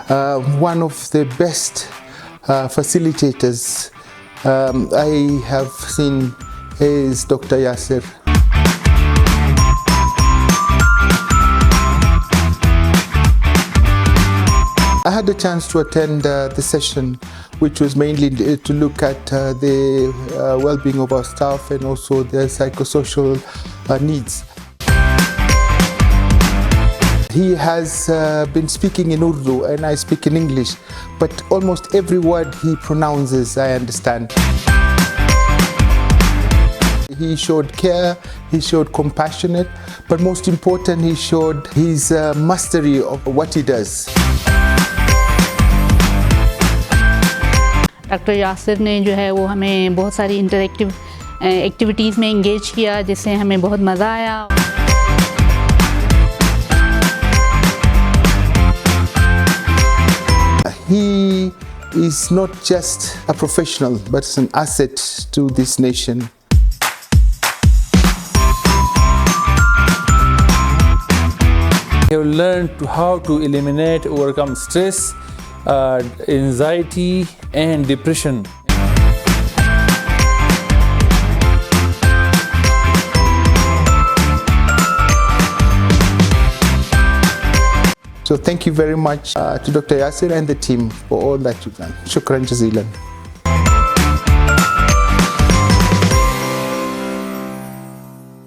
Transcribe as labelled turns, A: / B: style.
A: one of the best facilitators I have seen is Dr. Yasir. I had a chance to attend the session, which was mainly to look at the well-being of our staff and also their psychosocial needs. He has been speaking in Urdu and I speak in English, but almost every word he pronounces I understand. He showed care, he showed compassion, but most important, he showed his mastery of what he does.
B: Doctor Yasir ने जो है वो हमें बहुत सारी interactive activities में engage किया, जिससे हमें बहुत मज़ा आया।
A: He is not just a professional, but an asset to this nation.
C: You have learned how to eliminate, overcome stress, anxiety and depression.
A: So thank you very much to Dr. Yasir and the team for all that you've done. Shukran jazilan.